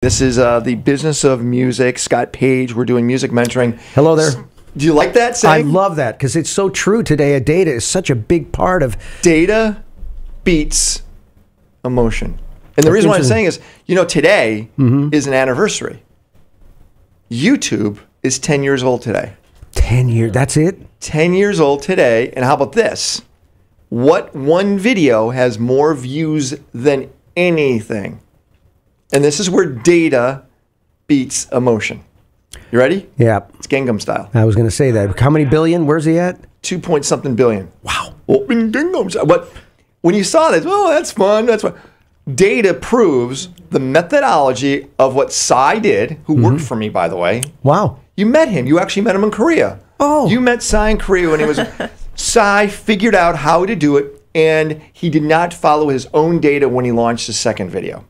This is the business of music. Scott Page, we're doing music mentoring. Hello there. Do you like that saying? I love that because it's so true today. Data is such a big part of... Data beats emotion. And the reason why I'm saying is, you know, today is an anniversary. YouTube is 10 years old today. 10 years, that's it? 10 years old today. And how about this? What one video has more views than anything? And this is where data beats emotion. You ready? Yeah. It's Gangnam Style. I was going to say that. How many billion? Where's he at? 2 point something billion. Wow. Well, in Gangnam Style. But when you saw this, oh, that's fun. That's fun. Data proves the methodology of what Psy did, who worked for me, by the way. Wow. You met him. You actually met him in Korea. Oh. You met Psy in Korea when he was... Psy figured out how to do it, and he did not follow his own data when he launched his second video,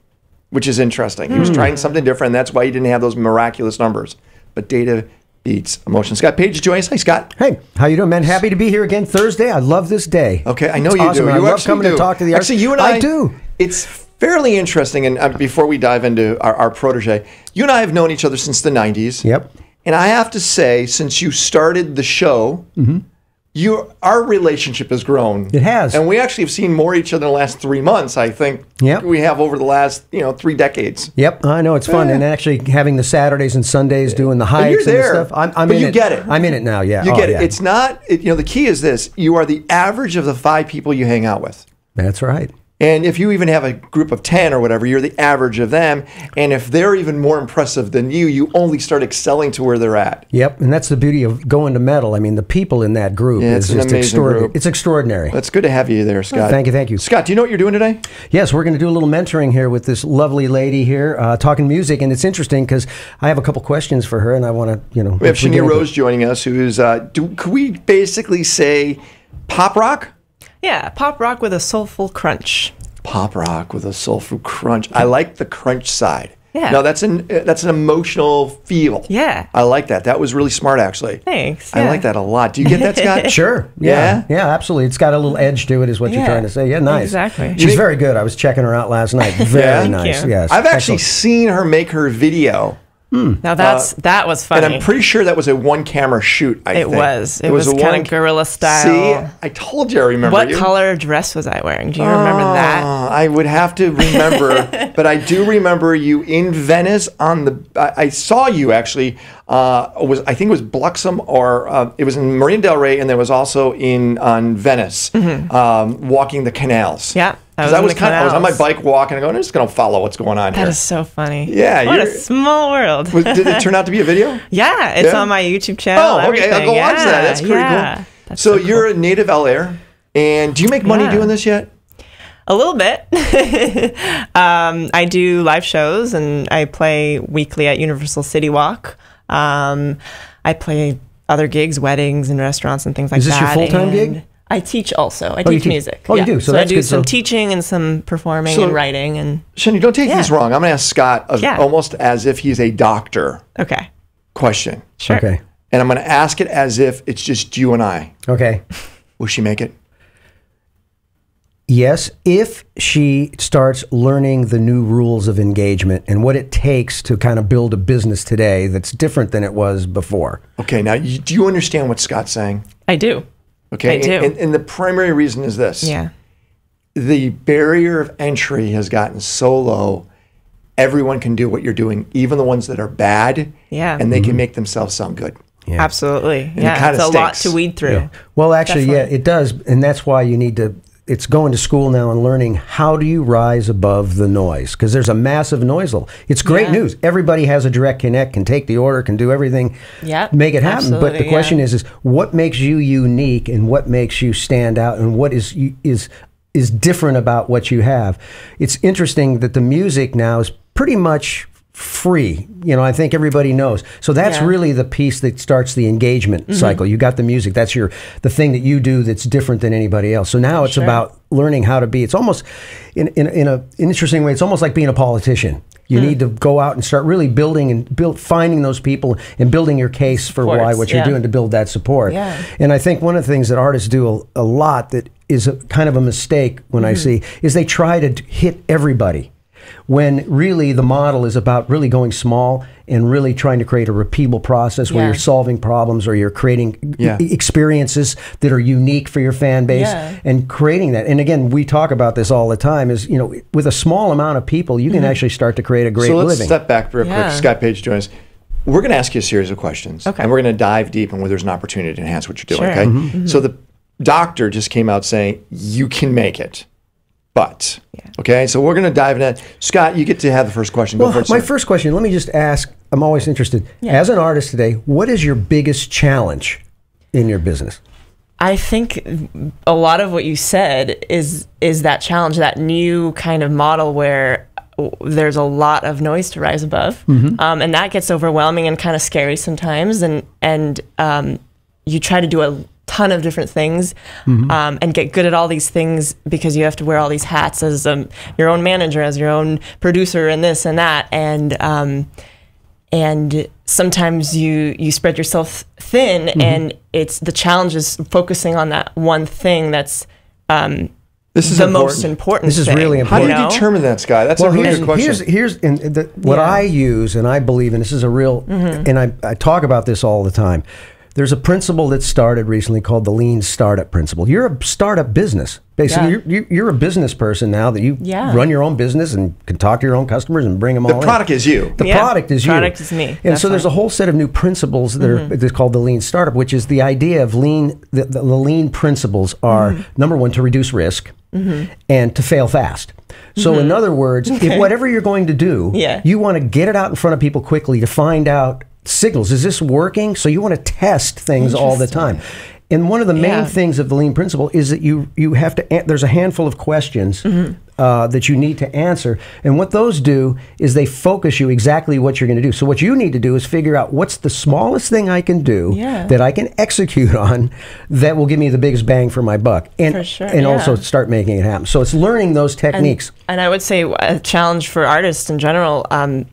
which is interesting. He was trying something different, and that's why he didn't have those miraculous numbers. But data beats emotion. Scott Page is joining us. Hi, Scott. Hey, how you doing, man? Happy to be here again Thursday. I love this day. Okay, I know It's you awesome. do. I You love actually coming to talk to the artists. Actually, you and I do. It's fairly interesting, and before we dive into our protege, you and I have known each other since the 90s. Yep. And I have to say, since you started the show, our relationship has grown. It has. And we actually have seen more each other in the last 3 months, I think. Yep. We have over the last, 3 decades. Yep, I know it's fun, and actually having the Saturdays and Sundays doing the hikes you're there, and stuff. I'm but in you it. get it. I'm in it now. Yeah, You get it. Yeah. It's not. The key is this: you are the average of the 5 people you hang out with. That's right. And if you even have a group of 10 or whatever, you're the average of them. And if they're even more impressive than you, you only start excelling to where they're at. Yep, and that's the beauty of going to metal. I mean, the people in that group is just extraordinary. It's extraordinary. It's good to have you there, Scott. Thank you, thank you. Scott, do you know what you're doing today? Yes, we're going to do a little mentoring here with this lovely lady here, talking music, and it's interesting because I have a couple questions for her, and I want to, We have Shani Rose joining us, who is, could we basically say pop rock? Yeah, pop rock with a soulful crunch. Pop rock with a soulful crunch. I like the crunch side. Yeah. No, that's an emotional feel. Yeah. I like that. That was really smart, actually. Thanks. I like that a lot. Do you get that, Scott? Sure. Yeah? Yeah, absolutely. It's got a little edge to it, is what you're trying to say. Yeah, nice. Exactly. She's very good. I was checking her out last night. Very nice. Thank you. Yes. I've actually seen her make her video. Now that was funny. And I'm pretty sure that was a one-camera shoot, I think. It was kind of guerrilla style. See, I told you I remember What color dress was I wearing? Do you remember that? I would have to remember, but I do remember you in Venice on the... I saw you, actually. I think it was Bluxom, or it was in Marina del Rey, and there was also on Venice, walking the canals. Yeah. I was on my bike walking and going, I'm just going to follow what's going on here. That is so funny. Yeah. What a small world. Did it turn out to be a video? Yeah. It's on my YouTube channel. Oh, okay. I'll go watch that. That's pretty cool. That's so cool. you're a native LAer, and do you make money doing this yet? A little bit. I do live shows, and I play weekly at Universal City Walk. I play other gigs, weddings and restaurants and things like that. Is this your full-time gig? I teach also. I teach music. Oh, you do? So I do some teaching and some performing and writing. And Shani, don't take these wrong. I'm going to ask Scott almost as if he's a doctor. Okay. Question. Sure. Okay. And I'm going to ask it as if it's just you and I. Okay. Will she make it? Yes, if she starts learning the new rules of engagement and what it takes to kind of build a business today that's different than it was before. Okay, now, do you understand what Scott's saying? I do. Okay, I do. And the primary reason is this. Yeah. The barrier of entry has gotten so low, everyone can do what you're doing, even the ones that are bad, and they can make themselves sound good. Yeah. Absolutely. And Yeah, it it's a lot to weed through. Yeah. Well, actually, Definitely. it does, and that's why you need to... It's going to school now and learning how do you rise above the noise, because there's a massive noise level. It's great news. Everybody has a direct connect, can take the order, can do everything, make it happen. But the question is what makes you unique and what makes you stand out and what is different about what you have. It's interesting that the music now is pretty much free. I think everybody knows. So that's really the piece that starts the engagement cycle. You got the music. That's the thing that you do that's different than anybody else. So now it's about learning how to be. It's almost, in an interesting way, it's almost like being a politician. You need to go out and start really building and finding those people and building your case for why what you're doing to build that support. And I think one of the things that artists do a lot that is kind of a mistake when I see is they try to hit everybody. when really the model is about really going small and really trying to create a repeatable process where you're solving problems or you're creating experiences that are unique for your fan base and creating that. And again, we talk about this all the time is, you know, with a small amount of people, you can actually start to create a great living. So let's step back real quick. Scott Page joins us. We're going to ask you a series of questions. And we're going to dive deep in where there's an opportunity to enhance what you're doing. Okay. So the doctor just came out saying, you can make it. But, okay, so we're going to dive in. Scott, you get to have the first question. Go for it, my first question, let me just ask, I'm always interested. As an artist today, what is your biggest challenge in your business? I think a lot of what you said is that challenge, that new kind of model where there's a lot of noise to rise above. And that gets overwhelming and kind of scary sometimes. And you try to do a ton of different things and get good at all these things because you have to wear all these hats as your own manager, as your own producer, and this and that. And sometimes you spread yourself thin, and it's the challenge is focusing on that one thing that's this is the most important. This is thing, really important. How do you determine that, Scott? That's a really good question. Here's what I use, and I believe, and this is a real, and I talk about this all the time. There's a principle that started recently called the lean startup principle. You're a startup business. Basically, you're a business person now that you run your own business and can talk to your own customers and bring them all in. The product is you. The product is you. The product is me. And so there's a whole set of new principles that are called the lean startup, which is the idea of lean. The lean principles are, number one, to reduce risk and to fail fast. So in other words, if whatever you're going to do, you want to get it out in front of people quickly to find out signals. Is this working? So you want to test things all the time. And one of the main things of the lean principle is that you have to, there's a handful of questions that you need to answer. And what those do is they focus you exactly what you're going to do. So what you need to do is figure out what's the smallest thing I can do that I can execute on that will give me the biggest bang for my buck. And, also start making it happen. So it's learning those techniques. And I would say a challenge for artists in general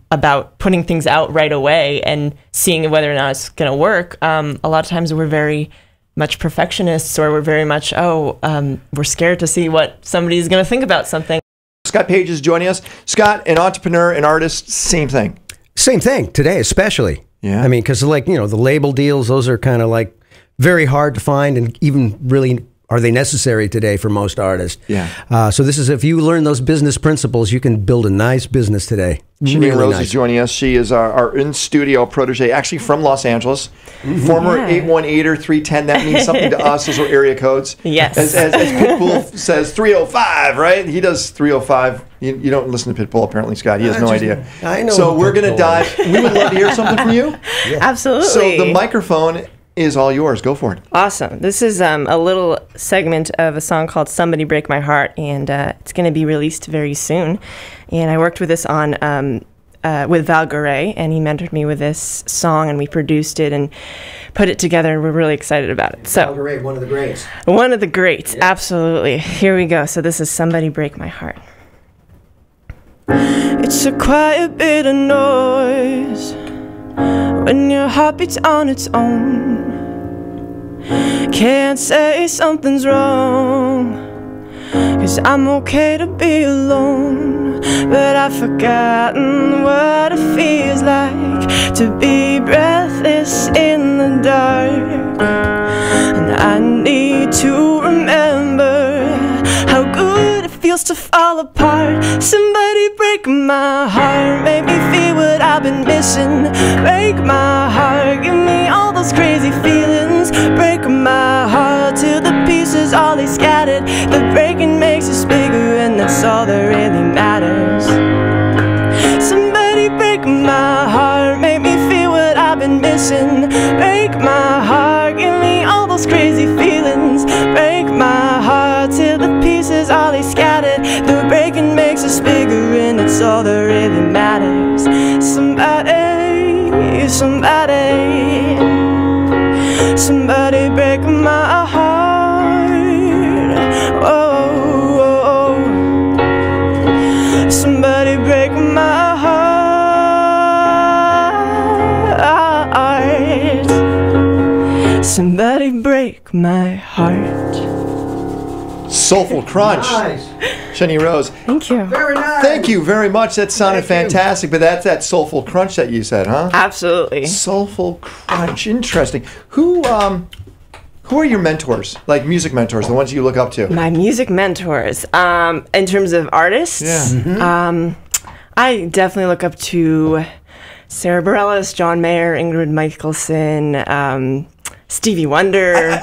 about putting things out right away and seeing whether or not it's going to work. A lot of times we're very much perfectionists, or we're very much, we're scared to see what somebody's going to think about something. Scott Page is joining us. Scott, an entrepreneur, an artist, same thing. Same thing today, especially. Yeah. I mean, because like, you know, the label deals, those are kind of like very hard to find, and even really are they necessary today for most artists. Yeah. So this is, if you learn those business principles, you can build a nice business today. Shani Rose is joining us. She is our in-studio protege, actually from Los Angeles. Former 818er, 310. That means something to us. Those are area codes. Yes. As Pitbull says, 305, right? He does 305. You don't listen to Pitbull, apparently, Scott. He has no idea. I know. So we're going to dive. We would love to hear something from you. Absolutely. So the microphone is all yours. Go for it. Awesome. This is a little segment of a song called Somebody Break My Heart, and it's going to be released very soon. And I worked with this on with Val Garay, and he mentored me with this song, and we produced it and put it together, and we're really excited about it. So, Val Garay, one of the greats. One of the greats, absolutely. Here we go. So this is Somebody Break My Heart. It's a quiet bit of noise when your heart beats on its own. Can't say something's wrong, 'cause I'm okay to be alone. But I've forgotten what it feels like to be breathless in the dark. And I need to remember how good it feels to fall apart. Somebody break my heart, make me feel what I've been missing. Break my heart, give me all those crazy feelings. Break my heart till the pieces all they scattered. The breaking makes us bigger, and that's all that really matters. Somebody break my heart, make me feel what I've been missing. Break my heart, give me all those crazy feelings. Break my heart till the pieces all they scattered. The breaking makes us bigger, and it's all that really matters. Somebody, somebody, somebody break my heart. Oh, oh, oh. Somebody break my heart. Somebody break my heart. Soulful crunch. Nice. Shani Rose. Thank you. Very nice. Thank you very much. That sounded Thank you. fantastic. But that's that soulful crunch that you said, huh? Absolutely. Soulful crunch. Interesting. Who are your mentors? Like music mentors, the ones you look up to? My music mentors, in terms of artists, I definitely look up to Sarah Bareilles, John Mayer, Ingrid Michaelson, Stevie Wonder.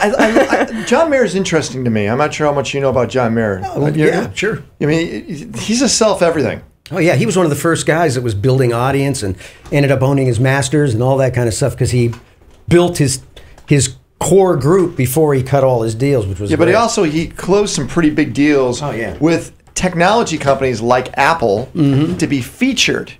John Mayer is interesting to me. I'm not sure how much you know about John Mayer. Yeah, sure. I mean, he's a self-everything. Oh yeah, he was one of the first guys that was building audience and ended up owning his masters and all that kind of stuff because he built his core group before he cut all his deals, which was but great. he closed some pretty big deals with technology companies like Apple to be featured.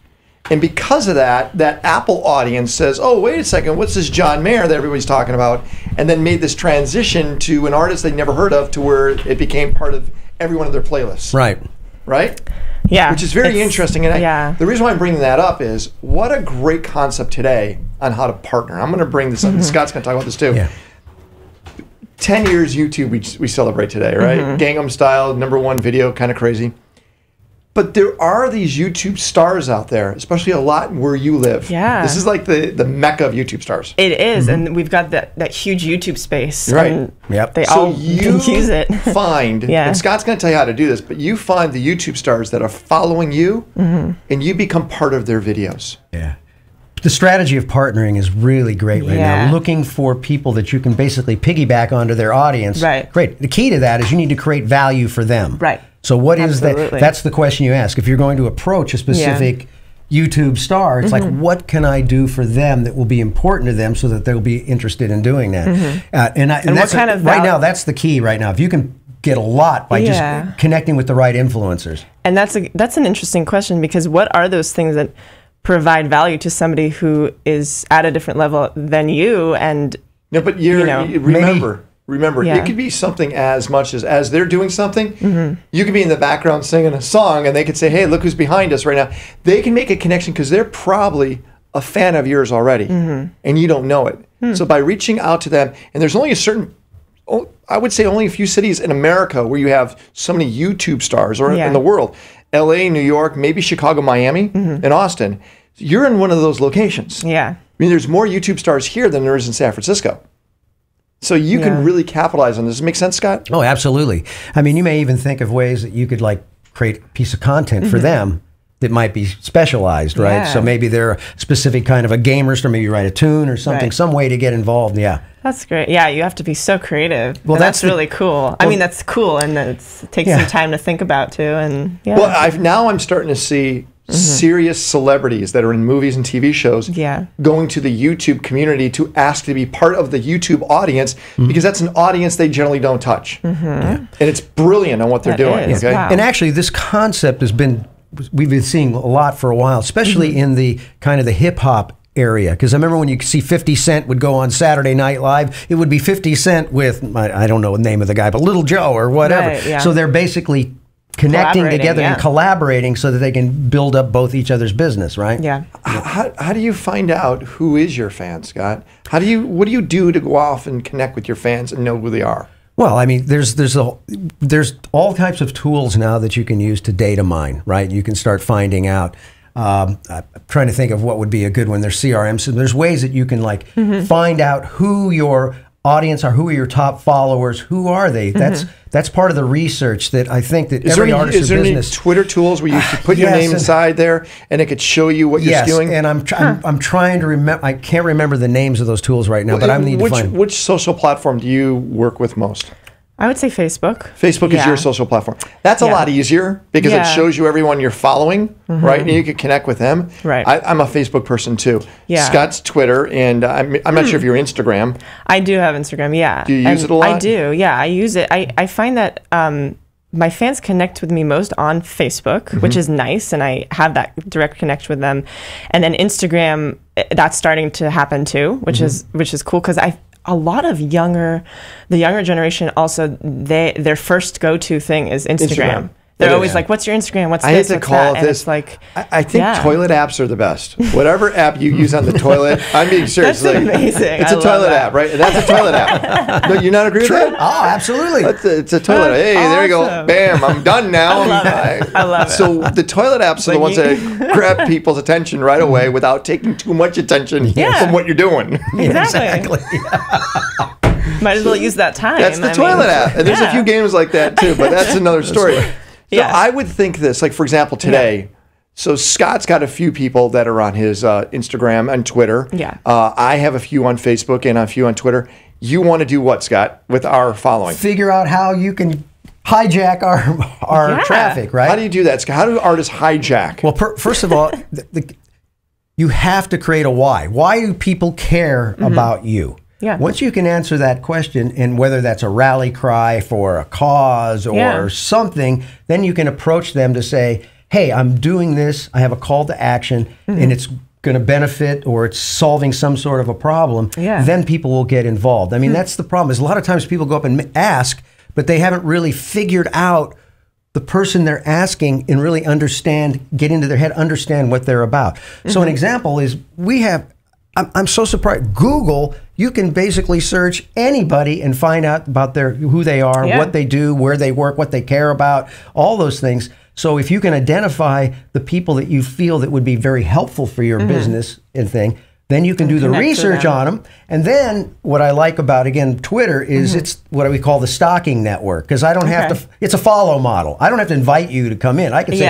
And because of that, that Apple audience says, oh, wait a second, what's this John Mayer that everybody's talking about? And then made this transition to an artist they'd never heard of to where it became part of every one of their playlists. Right. Right? Yeah. Which is very interesting. And the reson why I'm bringing that up is what a great concept today on how to partner. I'm going to bring this up, and Scott's going to talk about this too. Yeah. 10 years YouTube we celebrate today, right? Gangnam Style, #1 video, kind of crazy. But there are these YouTube stars out there, especially a lot where you live. Yeah. This is like the mecca of YouTube stars. It is, and we've got that huge YouTube space. Right. And Yep. they So all you use it. find, and Scott's going to tell you how to do this, but you find the YouTube stars that are following you, and you become part of their videos. Yeah. The strategy of partnering is really great right Yeah. now. Looking for people that you can basically piggyback onto their audience. Right. Great. The key to that is you need to create value for them. Right. So what is that? Absolutely. That's the question you ask. If you're going to approach a specific YouTube star, it's like, what can I do for them that will be important to them so that they'll be interested in doing that? And that's what kind of right now, that's the key right now. If you can get a lot by just connecting with the right influencers. And that's an interesting question, because what are those things that provide value to somebody who is at a different level than you? And No, but remember, it could be something as much as they're doing something. You could be in the background singing a song, and they could say, "Hey, look who's behind us right now." They can make a connection because they're probably a fan of yours already, and you don't know it. So by reaching out to them, and there's only I would say only a few cities in America where you have so many YouTube stars, or in the world. LA, New York, maybe Chicago, Miami, and Austin. You're in one of those locations. Yeah. I mean, there's more YouTube stars here than there is in San Francisco. So you can really capitalize on this. Does it make sense, Scott? Oh, absolutely. I mean, you may even think of ways that you could like create a piece of content for them that might be specialized, right? Yeah. So maybe they're a specific kind of a gamer, or maybe you write a tune or something, some way to get involved. Yeah. That's great. Yeah, you have to be so creative. Well, And that's really cool. I mean, that's cool, and it takes some time to think about too. And Well, now I'm starting to see serious celebrities that are in movies and TV shows going to the YouTube community to ask to be part of the YouTube audience because that's an audience they generally don't touch. And it's brilliant on what they're doing. Is. Okay? Wow. And actually, this concept we've been seeing a lot for a while, especially in the kind of the hip hop area. Because I remember when you see 50 Cent would go on Saturday Night Live, it would be 50 Cent with, I don't know the name of the guy, but Little Joe or whatever. Right, yeah. So they're basically connecting together and collaborating so that they can build up both each other's business, right? Yeah. How do you find out who is your fan, Scott? What do you do to go off and connect with your fans and know who they are? Well, I mean, there's all types of tools now that you can use to data mine, right? You can start finding out. I'm trying to think of what would be a good one. There's CRM. So there's ways that you can like find out who your audience are, who are your top followers, who are they? That's part of the research that I think that every artist is there or business. any Twitter tools where you could put your name inside there and it could show you what you're doing? Yes, and I'm trying to remember. I can't remember the names of those tools right now, but I need to find. Which social platform do you work with most? I would say Facebook. Facebook is your social platform. That's a lot easier because it shows you everyone you're following, right? And you can connect with them. Right. I'm a Facebook person too. Yeah. Scott's Twitter, and I'm not sure if you're Instagram. I do have Instagram, yeah. Do you use it a lot? I do, yeah. I use it. I find that my fans connect with me most on Facebook, which is nice, and I have that direct connection with them. And then Instagram, that's starting to happen too, which is cool because a lot of the younger generation also, their first go-to thing is Instagram. They're always like, "What's your Instagram? What's I this? hate to What's call that?" it And this. it's like, I think toilet apps are the best. Whatever app you use on the toilet, I'm being serious. That's amazing. It's I a love toilet that. app, right? That's a toilet app. No, you not agree with that? Oh, absolutely. It's a toilet. Hey, there you go. awesome. Bam, I'm done now. I love it. I love it. So the toilet apps are the ones that grab people's attention right away without taking too much attention from what you're doing. Exactly. Might as well use that time. That's the toilet app. And there's a few games like that too, but that's another story. So I would think this, like for example, today, so Scott's got a few people that are on his Instagram and Twitter. Yeah. I have a few on Facebook and a few on Twitter. You want to do what, Scott, with our following? Figure out how you can hijack our traffic, right? How do you do that, Scott? How do artists hijack? Well, first of all, you have to create a why. Why do people care about you? Yeah. Once you can answer that question, and whether that's a rally cry for a cause or something, then you can approach them to say, hey, I'm doing this. I have a call to action, and it's going to benefit, or it's solving some sort of a problem. Yeah. Then people will get involved. I mean, that's the problem. Is a lot of times people go up and ask, but they haven't really figured out the person they're asking and really get into their head, understand what they're about. So an example is I'm so surprised. Google, you can basically search anybody and find out about who they are, what they do, where they work, what they care about, all those things. So if you can identify the people that you feel that would be very helpful for your business and thing, then you can do the research on them. And then what I like about, again, Twitter is it's what we call the stalking network, because I don't have to, it's a follow model. I don't have to invite you to come in. I can say,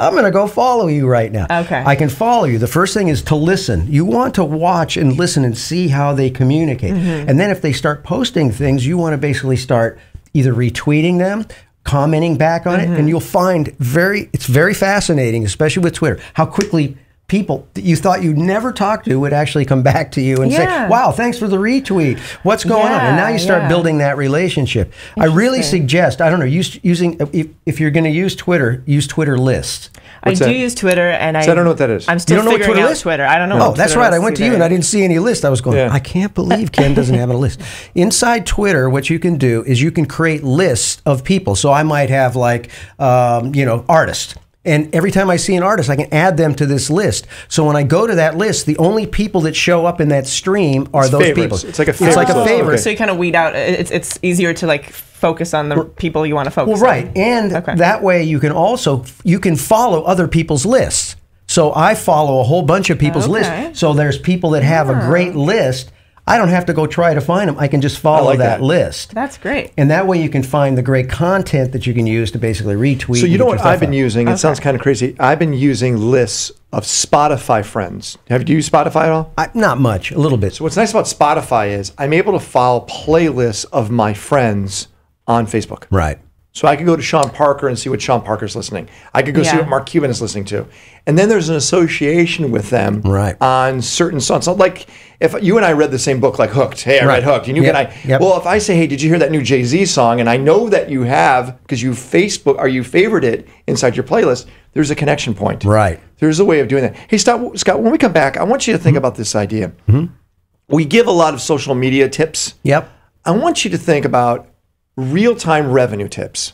I'm going to go follow you right now. Okay. I can follow you. The first thing is to listen. You want to watch and listen and see how they communicate. And then if they start posting things, you want to basically start either retweeting them, commenting back on it, and you'll find it's very fascinating, especially with Twitter, how quickly people that you thought you'd never talk to would actually come back to you and say, wow, thanks for the retweet. What's going on? And now you start building that relationship. I really suggest, I don't know, using if you're going to use Twitter lists. I do use Twitter, and I don't know what that is. I'm still You don't know figuring what Twitter out is? Twitter. I don't know. Oh, what that's Twitter right. I is went to you either. and I didn't see any list. I was going, I can't believe Ken doesn't have a list. Inside Twitter, what you can do is you can create lists of people. So I might have like, artists. And every time I see an artist, I can add them to this list. So when I go to that list, the only people that show up in that stream are those favorites. people. It's like a It's like a favorites list. favorite. Okay. So you kind of weed out. It's easier to like focus on the people you want to focus Well, on. right. And that way you can follow other people's lists. So I follow a whole bunch of people's lists. So there's people that have a great list. I don't have to go try to find them. I can just follow that list. That's great. And that way you can find the great content that you can use to basically retweet. So you know what I've been using? It Okay. sounds kind of crazy. I've been using lists of Spotify friends. Have you used Spotify at all? Not much, a little bit. So what's nice about Spotify is I'm able to follow playlists of my friends on Facebook. Right. So I could go to Sean Parker and see what Sean Parker's listening. I could go see what Mark Cuban is listening to. And then there's an association with them on certain songs. So like if you and I read the same book, like Hooked. Hey, I read Hooked. And you and I, well, if I say, hey, did you hear that new Jay-Z song? And I know that you have, because you favored it inside your playlist, there's a connection point. Right. There's a way of doing that. Hey, Scott, when we come back, I want you to think about this idea. We give a lot of social media tips. Yep. I want you to think about real-time revenue tips.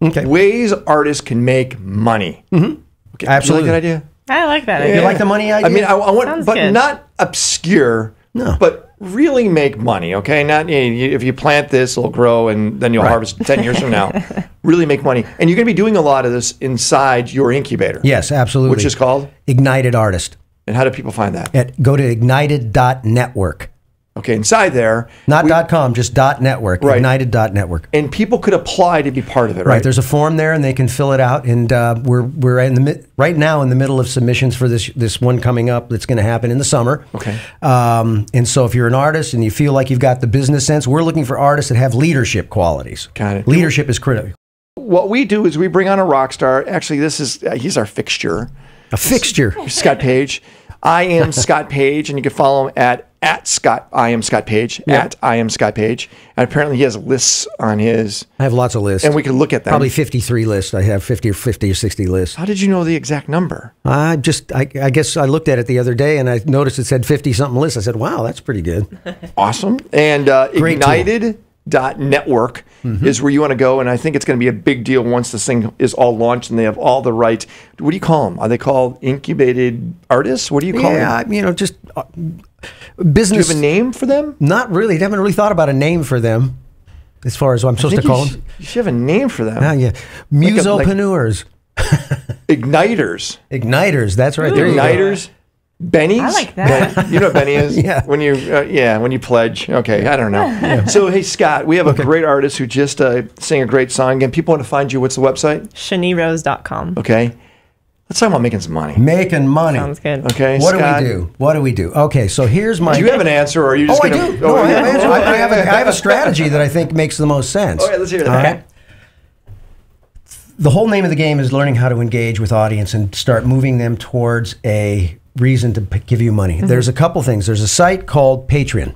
Okay. Ways artists can make money. Okay. Absolutely. You like that idea? I like that. You like the money idea? I mean, I want, Sounds but good. not obscure, but really make money, okay? Not if you plant this, it'll grow, and then you'll harvest 10 years from now. Really make money. And you're going to be doing a lot of this inside your incubator. Yes, absolutely. Which is called? Ignited Artist. And how do people find that? Go to ignited.network. Okay, inside there. Not .com, just .network. Right. Ignited.network. And people could apply to be part of it, right? Right. There's a form there, and they can fill it out. And we're right now in the middle of submissions for this one coming up that's going to happen in the summer. Okay. And so if you're an artist and you feel like you've got the business sense, we're looking for artists that have leadership qualities. Got it. Leadership is critical. What we do is we bring on a rock star. Actually, he's our fixture. A fixture. Scott Page. I am Scott Page, and you can follow him at Scott. I am Scott Page. At I am Scott Page. And apparently, he has lists on his. I have lots of lists. And we can look at them. Probably 53 lists. I have 50 or 60 lists. How did you know the exact number? I guess I looked at it the other day and I noticed it said 50 something lists. I said, wow, that's pretty good. Awesome. And Great Ignited. Network is where you want to go, and I think it's going to be a big deal once this thing is all launched and they have all the right. What do you call them? Are they called incubated artists? What do you call them? Yeah, you know, just business. Do you have a name for them? Not really. I haven't really thought about a name for them, as far as what I'm supposed to call them. You should have a name for them. Yeah, musopreneurs, igniters. Igniters. That's right. There you go. Igniters. Bennies? I like that. You know what Benny is? Yeah. When you when you pledge. Okay, I don't know. So hey Scott, we have a great artist who just sang a great song. Again, people want to find you. What's the website? ShaniRose.com. Okay. Let's talk about making some money. Making money. Sounds good. Okay. What Scott, do we do? What do we do? Okay, so here's my. Do you have an answer, or are you just I going to? do. No, I have an answer. I have a strategy that I think makes the most sense. All right, let's hear that. All right. The whole name of the game is learning how to engage with audience and start moving them towards a reason to give you money. There's a couple things. There's a site called Patreon.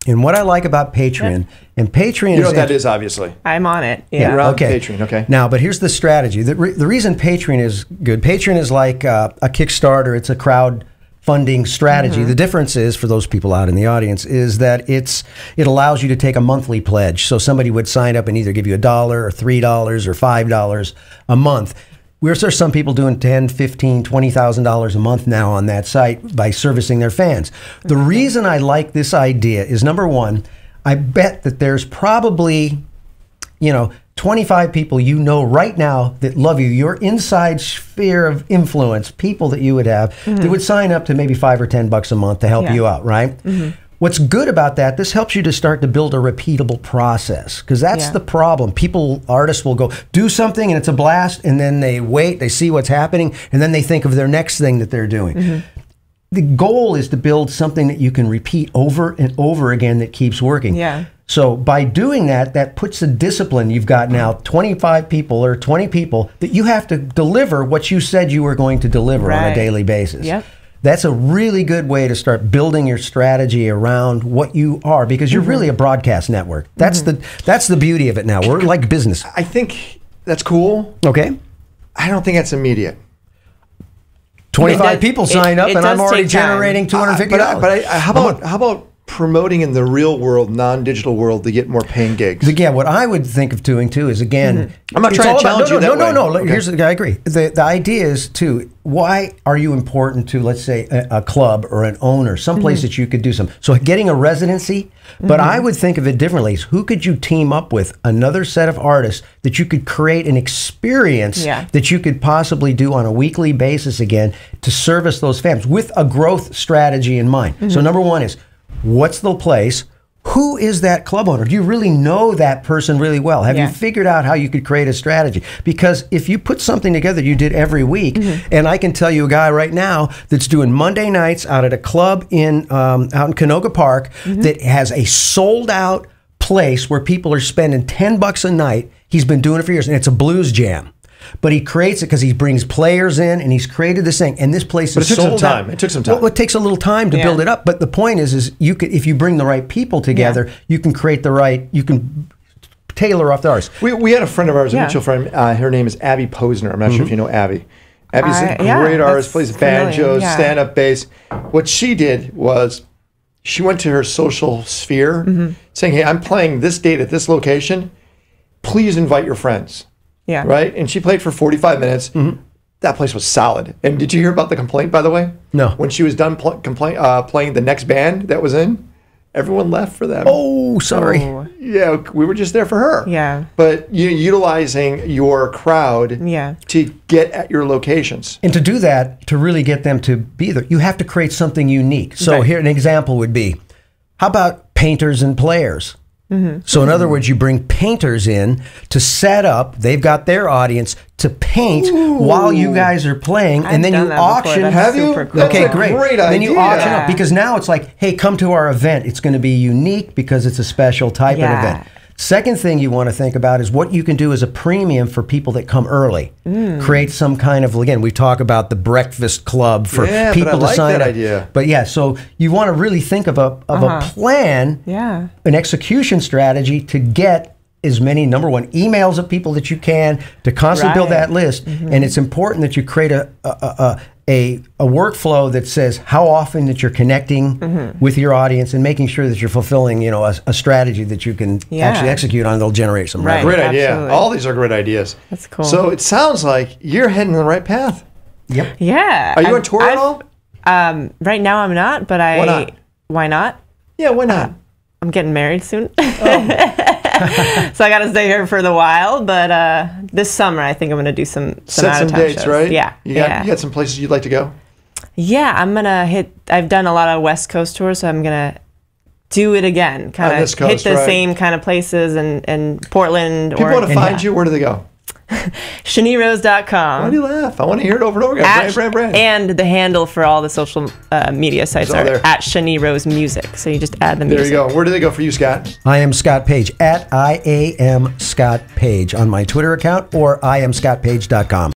And what I like about Patreon, and Patreon You know what that is, obviously. I'm on it. You're Yeah. on Okay. Patreon, okay. Now, but here's the strategy. The reason Patreon is good, Patreon is like a Kickstarter. It's a crowdfunding strategy. The difference is, for those people out in the audience, is that it allows you to take a monthly pledge. So somebody would sign up and either give you $1 or $3 or $5 a month. There's some people doing $10,000, $15,000, $20,000 a month now on that site by servicing their fans. The reason I like this idea is, number one, I bet that there's probably, 25 people you know right now that love you, your inside sphere of influence, people that you would have that would sign up to maybe $5 or $10 a month to help you out, right? What's good about that, this helps you to start to build a repeatable process, because that's the problem. Artists will go do something and it's a blast, and then they wait, they see what's happening, and then they think of their next thing that they're doing. The goal is to build something that you can repeat over and over again that keeps working. Yeah. So by doing that, that puts a discipline. You've got now 25 people or 20 people that you have to deliver what you said you were going to deliver on a daily basis. Yep. That's a really good way to start building your strategy around what you are, because you're really a broadcast network. That's the beauty of it now. We're like business. I think that's cool. Okay. I don't think that's immediate. 25 people sign up, it and I'm does already take time. generating $250. But how about promoting in the real world, non-digital world, to get more paying gigs? Yeah, what I would think of doing too is, again, I'm not it's trying all to challenge about, you that way. No. Okay. Here's I agree. The idea is too, why are you important to, let's say, a club or an owner, someplace that you could do something. So getting a residency, but I would think of it differently. Who could you team up with? Another set of artists that you could create an experience that you could possibly do on a weekly basis again to service those fans with a growth strategy in mind. So number one is, what's the place? Who is that club owner? Do you really know that person really well? Have you figured out how you could create a strategy? Because if you put something together you did every week, and I can tell you a guy right now that's doing Monday nights out at a club out in Canoga Park that has a sold out place where people are spending $10 a night. He's been doing it for years, and it's a blues jam. But he creates it because he brings players in, and he's created this thing. And this place is sold out. It took some time. Well, it takes a little time to build it up. But the point is you could, if you bring the right people together, you can create you can tailor off the artists. We had a friend of ours, a mutual friend. Her name is Abby Posner. I'm not sure if you know Abby. Abby's a great artist, plays banjos, stand-up bass. What she did was she went to her social sphere saying, hey, I'm playing this date at this location. Please invite your friends. Yeah. Right? And she played for 45 minutes. That place was solid. And did you hear about the complaint, by the way? No. When she was done playing the next band that was in, everyone left for them. Oh, sorry. Oh. Yeah, we were just there for her. Yeah. But utilizing your crowd to get at your locations. And to do that, to really get them to be there, you have to create something unique. So here an example would be, how about painters and players? So in other words, you bring painters in to set up, they've got their audience to paint while you guys are playing, and then you auction. Have you? Cool. Okay, That's a great idea. Then you auction up, because now it's like, hey, come to our event. It's going to be unique because it's a special type of event. Second thing you want to think about is what you can do as a premium for people that come early. Create some kind of, again, we talk about the breakfast club for people to sign up. Idea. But yeah, so you want to really think of a plan, an execution strategy to get as many, number one, emails of people that you can to constantly build that list. And it's important that you create a workflow that says how often that you're connecting with your audience and making sure that you're fulfilling, you know, a strategy that you can actually execute on. That'll generate some revenue. Great idea. Absolutely. All these are great ideas. That's cool. So it sounds like you're heading in the right path. Yep. Yeah. Are you on tour at all? Right now I'm not, but Why not? Why not? Yeah, why not? I'm getting married soon. So I got to stay here for the while, but this summer I think I'm going to do some Set some dates, shows. right? Yeah. You got some places you'd like to go? Yeah, I'm going to I've done a lot of West Coast tours, so I'm going to do it again. Kind of hit the same kind of places in Portland. People want to find you, where do they go? ShaniRose.com. Why do you laugh? I want to hear it over and over again. Brand. And the handle for all the social media sites are at Shani Rose Music. So you just add the music. There you go. Where do they go for you, Scott? I am Scott Page at IAM Scott Page on my Twitter account or IamScottPage.com.